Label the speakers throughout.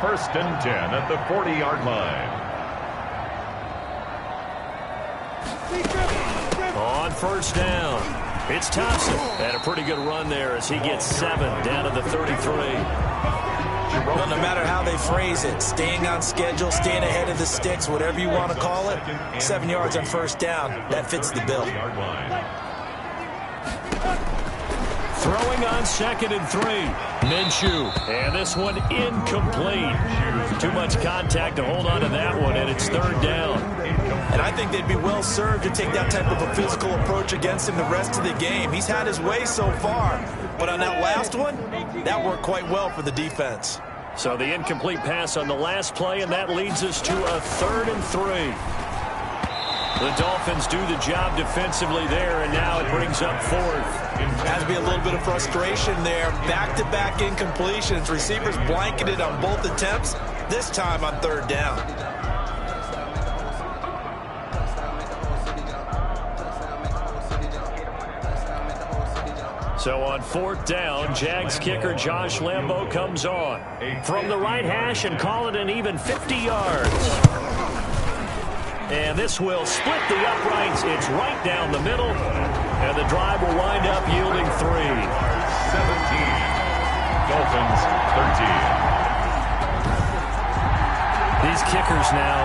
Speaker 1: First and 10 at the 40-yard line.
Speaker 2: On first down, it's Thompson. Had a pretty good run there as he gets 7 down to the 33.
Speaker 3: Well, no matter how they phrase it, staying on schedule, staying ahead of the sticks, whatever you want to call it, 7 yards on first down, that fits the bill.
Speaker 2: Throwing on 2nd and 3. Minshew. And this one incomplete. Too much contact to hold on to that one, and it's 3rd down.
Speaker 3: And I think they'd be well served to take that type of a physical approach against him the rest of the game. He's had his way so far. But on that last one, that worked quite well for the defense.
Speaker 2: So the incomplete pass on the last play, and that leads us to a 3rd and 3. The Dolphins do the job defensively there, and now it brings up 4th.
Speaker 3: Has to be a little bit of frustration there. Back-to-back incompletions. Receivers blanketed on both attempts, this time on 3rd down.
Speaker 2: So on 4th down, Jags kicker Josh Lambo comes on from the right hash and call it an even 50 yards. And this will split the uprights. It's right down the middle. And the drive will wind up yielding 3.
Speaker 1: 17. Dolphins 13.
Speaker 2: These kickers now,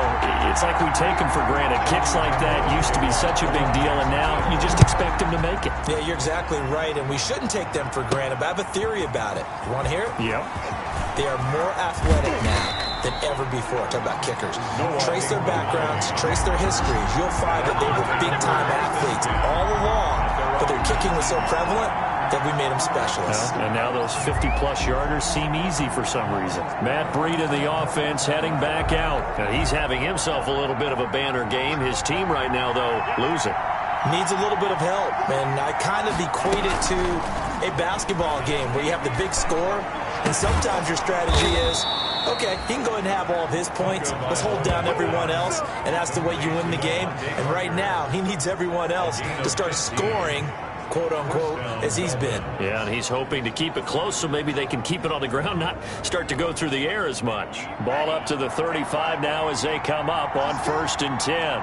Speaker 2: it's like we take them for granted. Kicks like that used to be such a big deal, and now you just expect them to make it.
Speaker 3: Yeah, you're exactly right, and we shouldn't take them for granted. But I have a theory about it. You want to hear it?
Speaker 2: Yep.
Speaker 3: They are more athletic now than ever before. Talk about kickers. Trace their backgrounds, trace their histories. You'll find that they were big-time athletes all along, but their kicking was so prevalent that we made them specialists.
Speaker 2: And now those 50-plus yarders seem easy for some reason. Matt Breida, the offense, heading back out. Now, he's having himself a little bit of a banner game. His team right now, though, losing.
Speaker 3: Needs a little bit of help, and I kind of equate it to a basketball game where you have the big score, and sometimes your strategy is, okay, he can go ahead and have all of his points. Let's hold down everyone else, and that's the way you win the game. And right now, he needs everyone else to start scoring, quote-unquote, as he's been.
Speaker 2: Yeah, and he's hoping to keep it close so maybe they can keep it on the ground, not start to go through the air as much. Ball up to the 35 now as they come up on 1st and 10.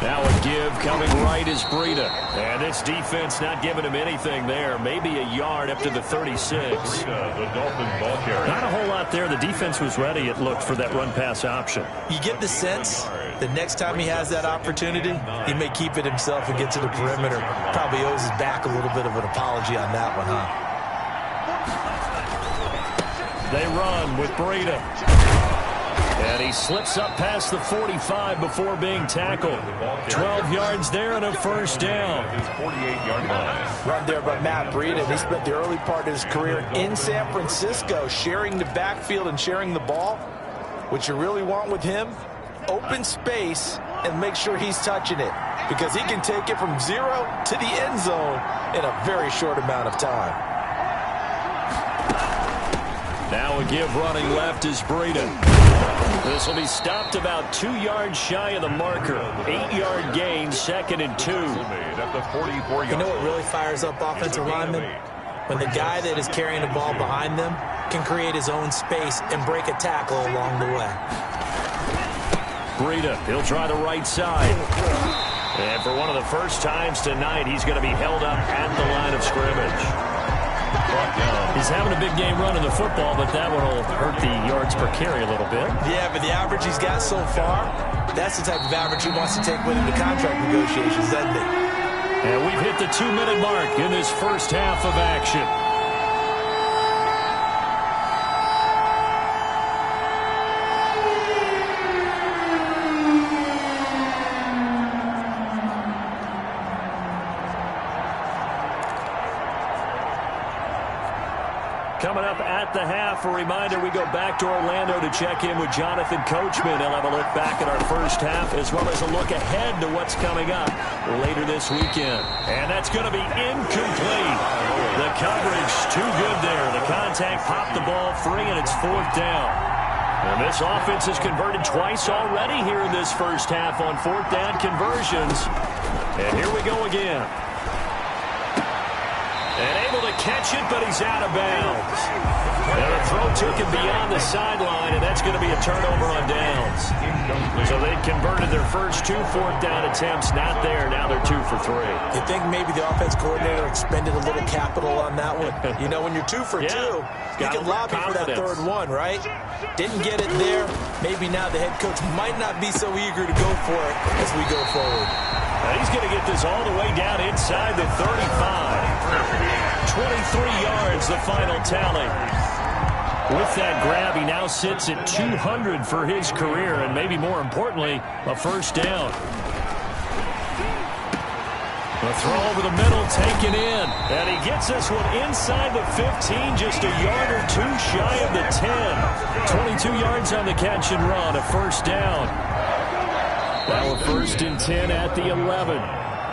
Speaker 2: Now a give coming right is Breida. And this defense not giving him anything there. Maybe a yard up to the 36.
Speaker 1: Breida, the Dolphins ball carrier.
Speaker 2: Not a whole lot there. The defense was ready, it looked, for that run-pass option.
Speaker 3: You get the sense that next time he has that opportunity, he may keep it himself and get to the perimeter. Probably owes his back a little bit of an apology on that one, huh?
Speaker 2: They run with Breida. And he slips up past the 45 before being tackled. 12 yards there and a 1st down.
Speaker 1: His 48-yard line.
Speaker 3: Run there by Matt Breida. He spent the early part of his career in San Francisco sharing the backfield and sharing the ball. What you really want with him, open space and make sure he's touching it, because he can take it from 0 to the end zone in a very short amount of time.
Speaker 2: Now a give running left is Breida. This will be stopped about 2 yards shy of the marker. 8-yard gain, 2nd and 2.
Speaker 3: You know what really fires up offensive linemen? When the guy that is carrying the ball behind them can create his own space and break a tackle along the way.
Speaker 2: Breida, he'll try the right side. And for one of the first times tonight, he's going to be held up at the line of scrimmage. He's having a big game running the football, but that one will hurt the yards per carry a little bit.
Speaker 3: Yeah, but the average he's got so far, that's the type of average he wants to take with him to contract negotiations, doesn't he?
Speaker 2: And we've hit the 2-minute mark in this first half of action. Coming up at the half, a reminder, we go back to Orlando to check in with Jonathan Coachman. He'll have a look back at our first half as well as a look ahead to what's coming up later this weekend. And that's going to be incomplete. The coverage too good there. The contact popped the ball free, and it's 4th down. And this offense has converted twice already here in this first half on 4th down conversions. And here we go again. And able to to catch it, but he's out of bounds. And the throw took him beyond the sideline, and that's going to be a turnover on downs. So they converted their first 2 fourth-down attempts. Not there. Now they're 2 for 3.
Speaker 3: You think maybe the offense coordinator expended a little capital on that one? You know, when you're 2 for 2, you can lobby for that third one, right? Didn't get it there. Maybe now the head coach might not be so eager to go for it as we go forward.
Speaker 2: And he's going to get this all the way down inside the 35. 23 yards, the final tally. With that grab, he now sits at 200 for his career, and maybe more importantly, a first down. The throw over the middle, taken in. And he gets this one inside the 15, just a yard or two shy of the 10. 22 yards on the catch and run, a first down. Now a 1st and 10 at the 11.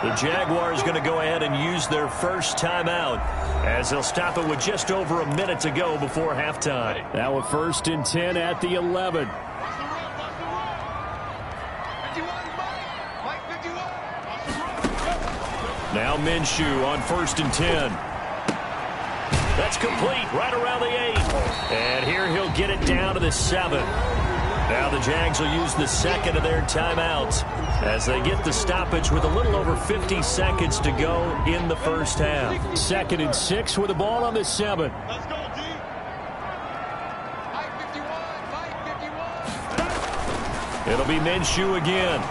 Speaker 2: The Jaguars going to go ahead and use their first timeout as they'll stop it with just over a minute to go before halftime. Now a 1st and 10 at the 11. Now Minshew on 1st and 10. That's complete right around the 8. And here he'll get it down to the 7. Now the Jags will use the second of their timeouts as they get the stoppage with a little over 50 seconds to go in the first half. 2nd and 6 with the ball on the 7.
Speaker 4: Let's go, D.
Speaker 2: It'll be Minshew again.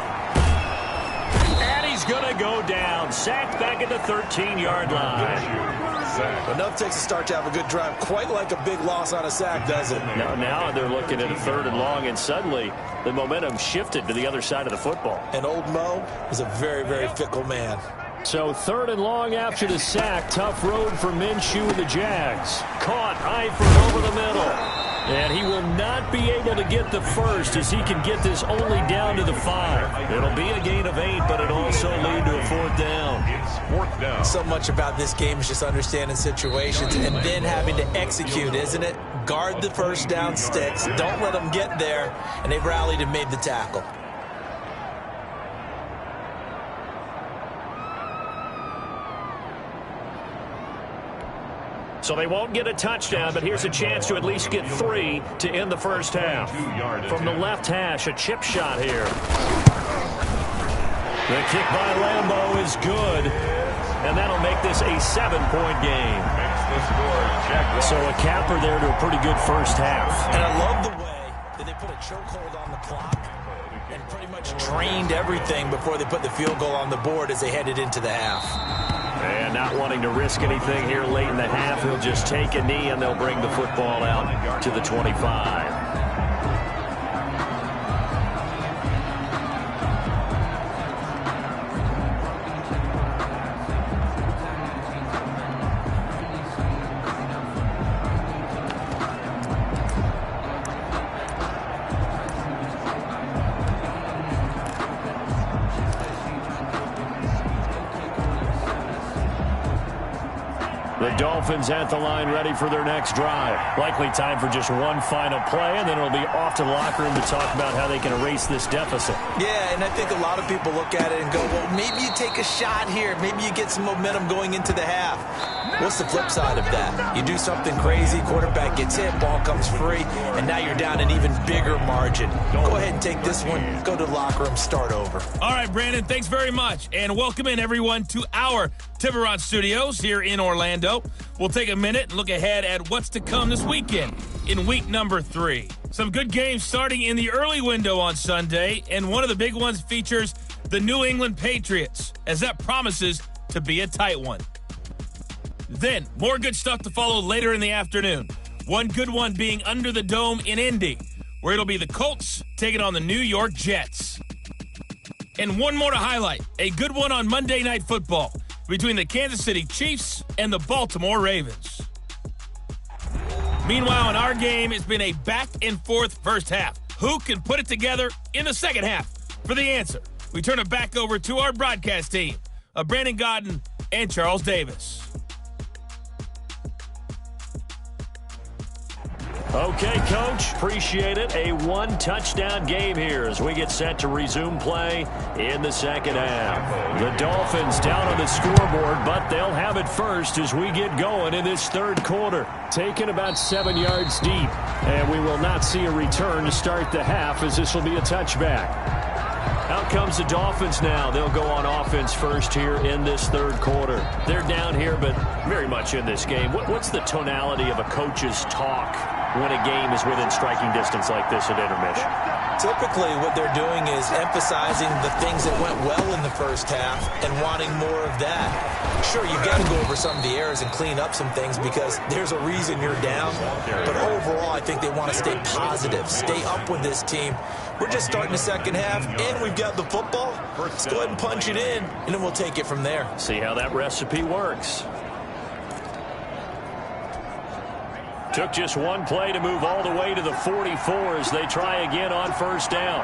Speaker 2: And he's going to go down. Sacked back at the 13-yard line.
Speaker 3: Enough takes a start to have a good drive. Quite like a big loss on a sack, does it?
Speaker 2: Now they're looking at a 3rd and long, and suddenly the momentum shifted to the other side of the football.
Speaker 3: And old Mo is a very, very fickle man.
Speaker 2: So 3rd and long after the sack. Tough road for Minshew and the Jags. Caught Eifert over the middle. And he will not be able to get the first as he can get this only down to the 5. It'll be a gain of 8, but it'll also lead to a 4th down.
Speaker 1: It's 4th down.
Speaker 3: So much about this game is just understanding situations and then having to execute, isn't it? Guard the first down sticks. Don't let them get there. And they've rallied and made the tackle.
Speaker 2: So they won't get a touchdown, but here's a chance to at least get 3 to end the first half. From the left hash, a chip shot here. The kick by Lambeau is good, and that'll make this a 7-point game. So a capper there to a pretty good first half.
Speaker 3: And I love the way that they put a chokehold on the clock and pretty much drained everything before they put the field goal on the board as they headed into the half.
Speaker 2: And not wanting to risk anything here late in the half, he'll just take a knee and they'll bring the football out to the 25. The Dolphins at the line ready for their next drive. Likely time for just one final play, and then it'll be off to the locker room to talk about how they can erase this deficit.
Speaker 3: Yeah, and I think a lot of people look at it and go, well, maybe you take a shot here. Maybe you get some momentum going into the half. What's the flip side of that? You do something crazy, quarterback gets hit, ball comes free, and now you're down an even bigger margin. Go ahead and take this one, go to the locker room, start over.
Speaker 5: All right, Brandon, thanks very much. And welcome in, everyone, to our Tiburon Studios here in Orlando. We'll take a minute and look ahead at what's to come this weekend in week number 3. Some good games starting in the early window on Sunday, and one of the big ones features the New England Patriots, as that promises to be a tight one. Then, more good stuff to follow later in the afternoon. One good one being under the dome in Indy, where it'll be the Colts taking on the New York Jets. And one more to highlight, a good one on Monday Night Football between the Kansas City Chiefs and the Baltimore Ravens. Meanwhile, in our game, it's been a back-and-forth first half. Who can put it together in the second half? For the answer, we turn it back over to our broadcast team of Brandon Godden and Charles Davis.
Speaker 2: Okay, Coach. Appreciate it. A one-touchdown game here as we get set to resume play in the second half. The Dolphins down on the scoreboard, but they'll have it first as we get going in this third quarter. Taken about 7 yards deep, and we will not see a return to start the half as this will be a touchback. Out comes the Dolphins now. They'll go on offense first here in this third quarter. They're down here, but very much in this game. What's the tonality of a coach's talk when a game is within striking distance like this at intermission?
Speaker 3: Typically, what they're doing is emphasizing the things that went well in the first half and wanting more of that. Sure, you've got to go over some of the errors and clean up some things because there's a reason you're down. But overall, I think they want to stay positive, stay up with this team. We're just starting the second half, and we've got the football. Let's go ahead and punch it in, and then we'll take it from there.
Speaker 2: See how that recipe works. Took just one play to move all the way to the 44 as they try again on first down.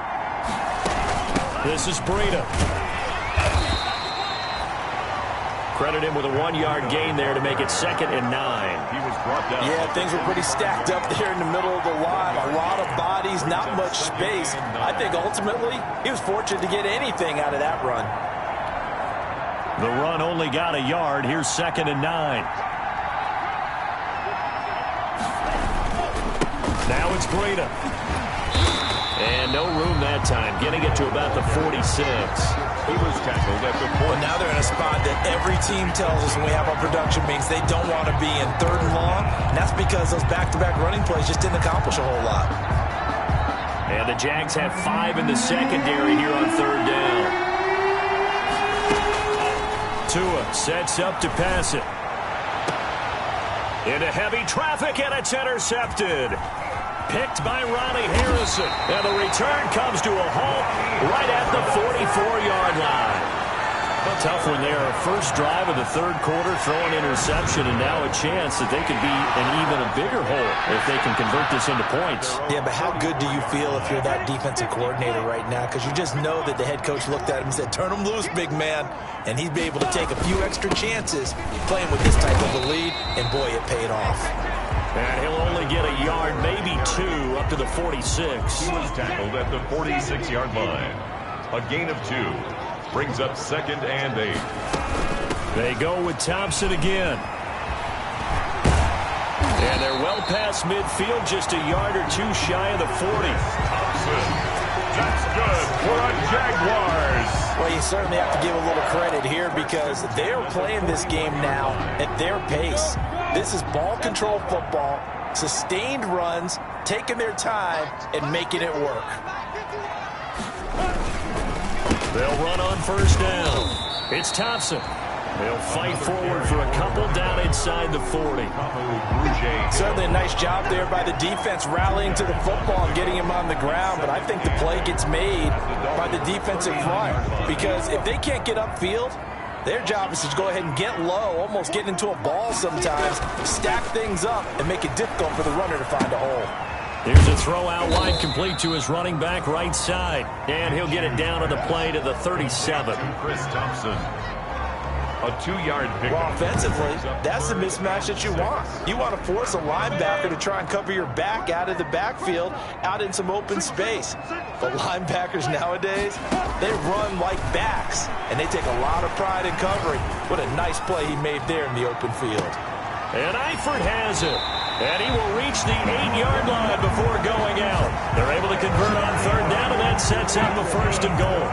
Speaker 2: This is Breida. Credit him with a 1-yard gain there to make it 2nd and 9.
Speaker 1: He was brought down.
Speaker 3: Yeah, things were pretty stacked up there in the middle of the line. A lot of bodies, not much space. I think ultimately he was fortunate to get anything out of that run.
Speaker 2: The run only got a yard. Here's 2nd and 9. Now it's Breida. And no room that time, getting it to about the 46.
Speaker 1: He was tackled at the 40.
Speaker 3: Well, now they're in a spot that every team tells us when we have our production meetings they don't want to be in 3rd and long. And that's because those back-to-back running plays just didn't accomplish a whole lot.
Speaker 2: And the Jags have 5 in the secondary here on 3rd down. Tua sets up to pass it. Into heavy traffic, and it's intercepted. Picked by Ronnie Harrison. And the return comes to a halt right at the 44-yard line. A tough one there. First drive of the third quarter, throwing interception, and now a chance that they could be in even a bigger hole if they can convert this into points.
Speaker 3: Yeah, but how good do you feel if you're that defensive coordinator right now? Because you just know that the head coach looked at him and said, turn him loose, big man. And he'd be able to take a few extra chances playing with this type of a lead, and boy, it paid off.
Speaker 2: And he'll only get a yard, maybe 2, up to the 46.
Speaker 1: He was tackled at the 46-yard line. A gain of 2 brings up 2nd and 8.
Speaker 2: They go with Thompson again. And they're well past midfield, just a yard or 2 shy of the 40.
Speaker 1: Thompson. That's good for a Jaguars.
Speaker 3: Well, you certainly have to give a little credit here because they're playing this game now at their pace. This is ball control football, sustained runs, taking their time, and making it work.
Speaker 2: They'll run on first down. It's Thompson. They'll fight forward for a couple down inside the 40.
Speaker 3: Certainly a nice job there by the defense rallying to the football and getting him on the ground, but I think the play gets made by the defensive front because if they can't get upfield, their job is to go ahead and get low, almost get into a ball sometimes, stack things up, and make it difficult for the runner to find a hole.
Speaker 2: Here's a throw out wide, complete to his running back right side. And he'll get it down on the play to the 37.
Speaker 1: Chris Thompson. A 2-yard pickup.
Speaker 3: Well, offensively, that's the mismatch that you want. You want to force a linebacker to try and cover your back out of the backfield, out in some open space. But linebackers nowadays, they run like backs, and they take a lot of pride in covering. What a nice play he made there in the open field.
Speaker 2: And Eifert has it. And he will reach the 8-yard line before going out. They're able to convert on third down, and that sets up a 1st and goal.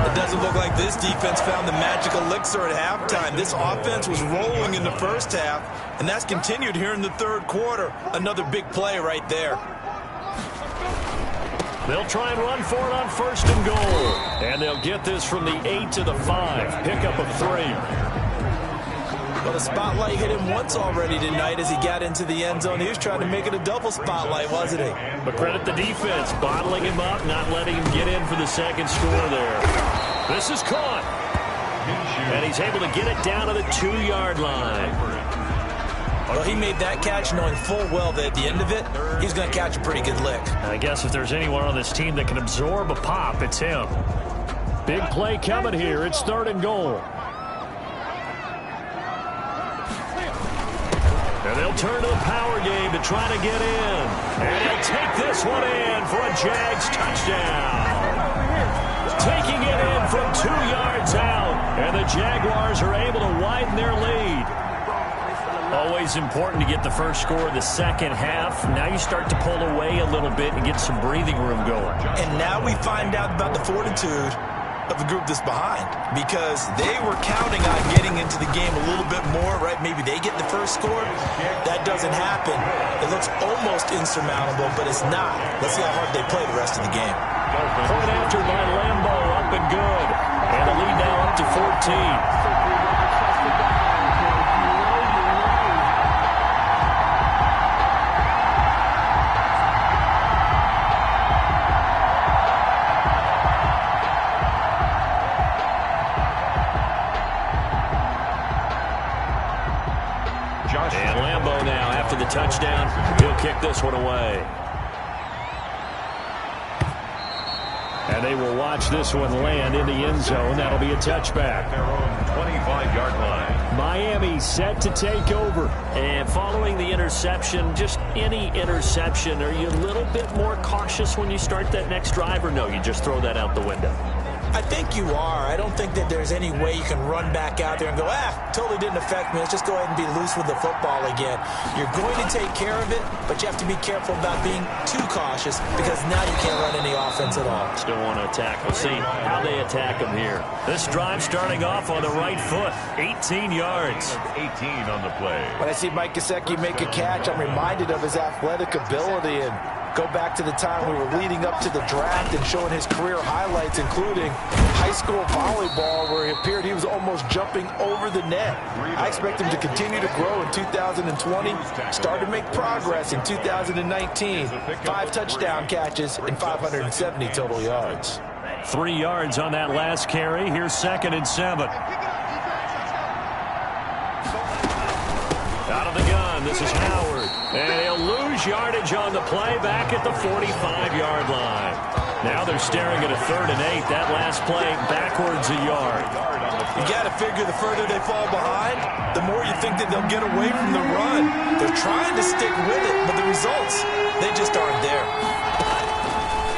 Speaker 3: It doesn't look like this defense found the magic elixir at halftime. This offense was rolling in the first half, and that's continued here in the third quarter. Another big play right there.
Speaker 2: They'll try and run for it on 1st and goal. And they'll get this from the 8 to the 5. Pickup of 3.
Speaker 3: Well, the spotlight hit him once already tonight as he got into the end zone. He was trying to make it a double spotlight, wasn't he?
Speaker 2: But credit the defense, bottling him up, not letting him get in for the second score there. This is caught. And he's able to get it down to the 2-yard line.
Speaker 3: Well, he made that catch knowing full well that at the end of it, he's going to catch a pretty good lick.
Speaker 2: I guess if there's anyone on this team that can absorb a pop, it's him. Big play coming here. It's 3rd and goal. And they'll turn to the power game to try to get in. And he'll take this one in for a Jags touchdown. Taking it in from 2 yards out. And the Jaguars are able to widen their lead. Always important to get the first score of the second half. Now you start to pull away a little bit and get some breathing room going.
Speaker 3: And now we find out about the fortitude of the group that's behind, because they were counting on getting into the game a little bit more, right? Maybe they get the first score. That doesn't happen. It looks almost insurmountable, but it's not. Let's see how hard they play the rest of the game.
Speaker 2: Point after by Lambo, up and good. And the lead now up to 14. And Lambo now, after the touchdown, he'll kick this one away. And they will watch this one land in the end zone. That'll be a touchback.
Speaker 1: Their own 25-yard line.
Speaker 2: Miami set to take over. And following the interception, just any interception, are you a little bit more cautious when you start that next drive, or no, you just throw that out the window?
Speaker 3: I think you are. I don't think that there's any way you can run back out there and go, totally didn't affect me. Let's just go ahead and be loose with the football again. You're going to take care of it, but you have to be careful about being too cautious, because now you can't run any offense at all.
Speaker 2: Still want to attack. We'll see how they attack them here. This drive starting off on the right foot. 18 yards.
Speaker 1: 18 on the play.
Speaker 4: When I see Mike Gesicki make a catch, I'm reminded of his athletic ability, and go back to the time we were leading up to the draft and showing his career highlights, including high school volleyball, where it appeared he was almost jumping over the net. I expect him to continue to grow in 2020, start to make progress in 2019. 5 touchdown catches and 570 total yards.
Speaker 2: 3 yards on that last carry. Here's 2nd and 7. Out of the gun, this is Howard. And he'll lose yardage on the play back at the 45-yard line. Now they're staring at a 3rd and 8. That last play backwards a yard.
Speaker 3: You got to figure the further they fall behind, the more you think that they'll get away from the run. They're trying to stick with it, but the results, they just aren't there.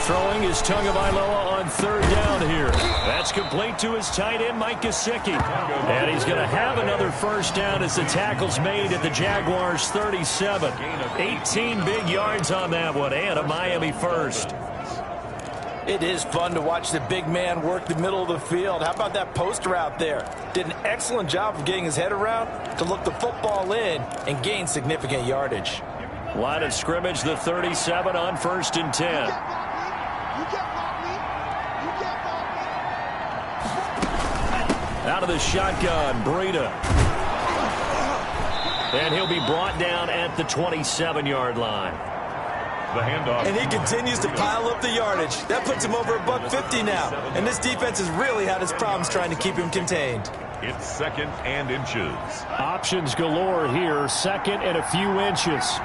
Speaker 2: Throwing is Tagovailoa on 3rd down here. That's complete to his tight end, Mike Gesicki. And he's going to have another first down as the tackle's made at the Jaguars' 37. 18 big yards on that one, and a Miami first.
Speaker 4: It is fun to watch the big man work the middle of the field. How about that post route there? Did an excellent job of getting his head around to look the football in and gain significant yardage.
Speaker 2: Line of scrimmage, the 37 on 1st and 10. Out of the shotgun, Breida. And he'll be brought down at the 27-yard line.
Speaker 1: The handoff.
Speaker 3: And he continues to pile up the yardage. That puts him over $150 now. And this defense has really had its problems trying to keep him contained.
Speaker 1: It's 2nd and inches.
Speaker 2: Options galore here. 2nd and a few inches.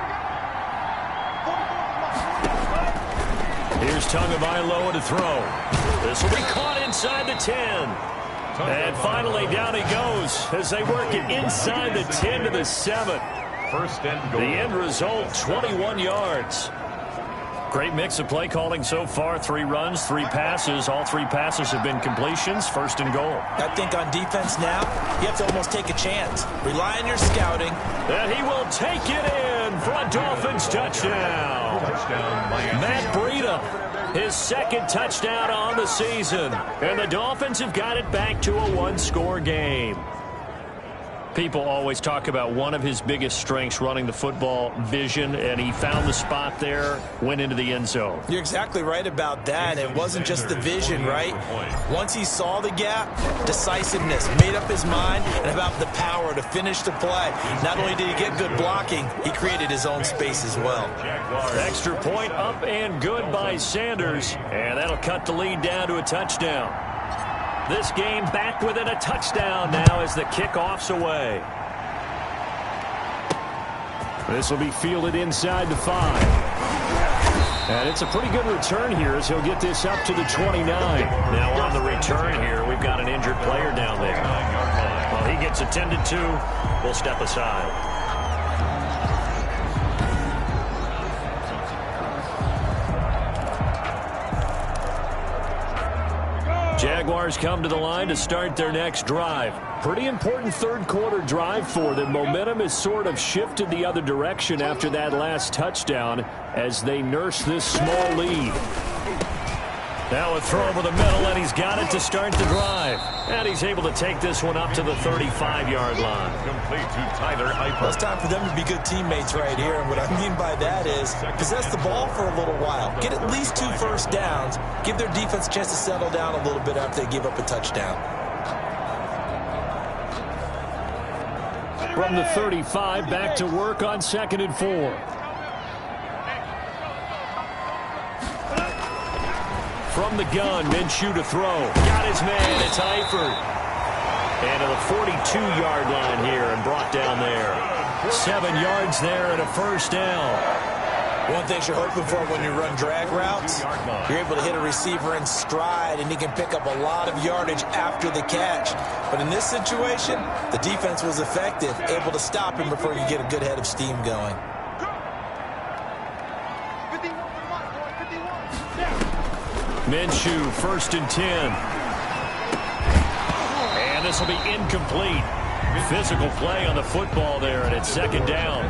Speaker 2: Here's Tagovailoa to throw. This will be caught inside the 10. And finally down he goes as they work it inside the 10 to the 7.
Speaker 1: 1st and goal.
Speaker 2: The end result, 21 yards. Great mix of play calling so far. 3 runs, 3 passes. All 3 passes have been completions. 1st and goal.
Speaker 3: I think on defense now, you have to almost take a chance. Rely on your scouting.
Speaker 2: And he will take it in for a Dolphins touchdown. Matt Breida, his 2nd touchdown on the season. And the Dolphins have got it back to a 1-score game. People always talk about one of his biggest strengths, running the football, vision, and he found the spot there, went into the end zone.
Speaker 3: You're exactly right about that. It wasn't just the vision, right? Once he saw the gap, decisiveness, made up his mind, and about the power to finish the play. Not only did he get good blocking, he created his own space as well.
Speaker 2: Extra point up and good by Sanders, and that'll cut the lead down to a touchdown. This game back within a touchdown now as the kickoff's away. This will be fielded inside the 5. And it's a pretty good return here as he'll get this up to the 29. Now on the return here, we've got an injured player down there. While he gets attended to, we'll step aside. Jaguars come to the line to start their next drive. Pretty important third quarter drive for them. Momentum has sort of shifted the other direction after that last touchdown as they nurse this small lead. Now a throw over the middle, and he's got it to start the drive. And he's able to take this one up to the 35-yard line.
Speaker 1: Complete to Tyler Eifert.
Speaker 3: Well, it's time for them to be good teammates right here. And what I mean by that is possess the ball for a little while. Get at least 2 first downs. Give their defense a chance to settle down a little bit after they give up a touchdown.
Speaker 2: From the 35, back to work on 2nd and 4. From the gun, Minshew to throw. Got his man, it's Eifert. And to the 42-yard line here and brought down there. 7 yards there and a first down.
Speaker 3: One thing you're hoping for when you run drag routes, you're able to hit a receiver in stride, and he can pick up a lot of yardage after the catch. But in this situation, the defense was effective, able to stop him before you get a good head of steam going.
Speaker 2: Minshew, 1st and 10. And this will be incomplete. Physical play on the football there, and it's 2nd down.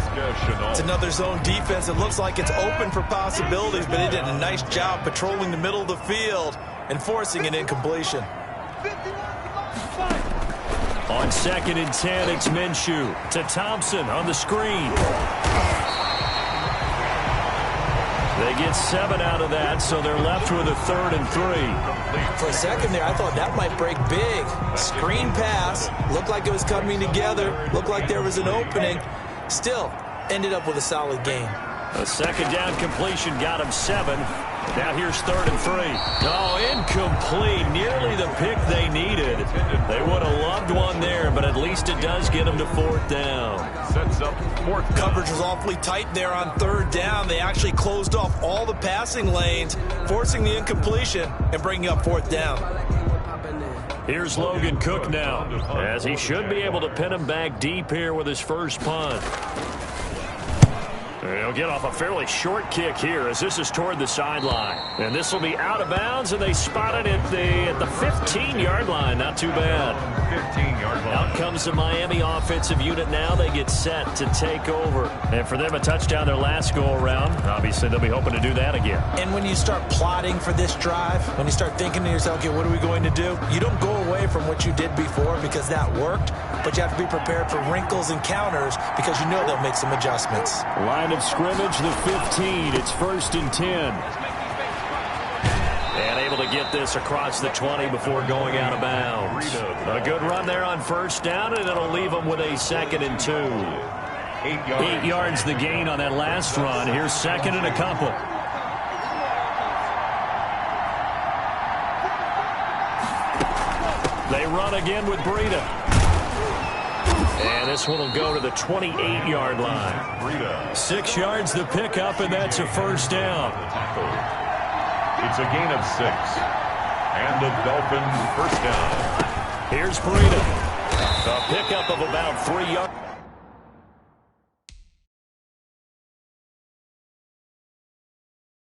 Speaker 3: It's another zone defense. It looks like it's open for possibilities, but it did a nice job patrolling the middle of the field and forcing an incompletion.
Speaker 2: On 2nd and 10, it's Minshew to Thompson on the screen. They get 7 out of that, so they're left with a 3rd and 3.
Speaker 3: For a second there, I thought that might break big. Screen pass. Looked like it was coming together. Looked like there was an opening. Still, ended up with a solid gain.
Speaker 2: A 2nd down completion got him 7. Now here's 3rd and 3. Oh, incomplete. Nearly the pick they needed. They would have loved one there, but at least it does get them to 4th down.
Speaker 1: Sets up 4th down.
Speaker 3: Coverage was awfully tight there on 3rd down. They actually closed off all the passing lanes, forcing the incompletion and bringing up 4th down.
Speaker 2: Here's Logan Cook now, as he should be able to pin him back deep here with his first punt. He'll get off a fairly short kick here as this is toward the sideline. And this will be out of bounds, and they spot it at the 15-yard line. Not too bad.
Speaker 1: 15-yard line.
Speaker 2: Out comes the Miami offensive unit now. They get set to take over. And for them, a touchdown their last go-around. Obviously, they'll be hoping to do that again.
Speaker 3: And when you start plotting for this drive, when you start thinking to yourself, okay, what are we going to do? You don't go away from what you did before because that worked, but you have to be prepared for wrinkles and counters because you know they'll make some adjustments.
Speaker 2: Line of scrimmage, the 15. It's 1st and 10. And able to get this across the 20 before going out of bounds. A good run there on 1st down, and it'll leave them with a 2nd and 2. 8 yards the gain on that last run. Here's 2nd and a couple. They run again with Breida. And this one will go to the 28-yard line. 6 yards the pickup, and that's a 1st down.
Speaker 1: It's a gain of 6. And the Dolphins 1st down.
Speaker 2: Here's Breida. A pickup of about 3 yards.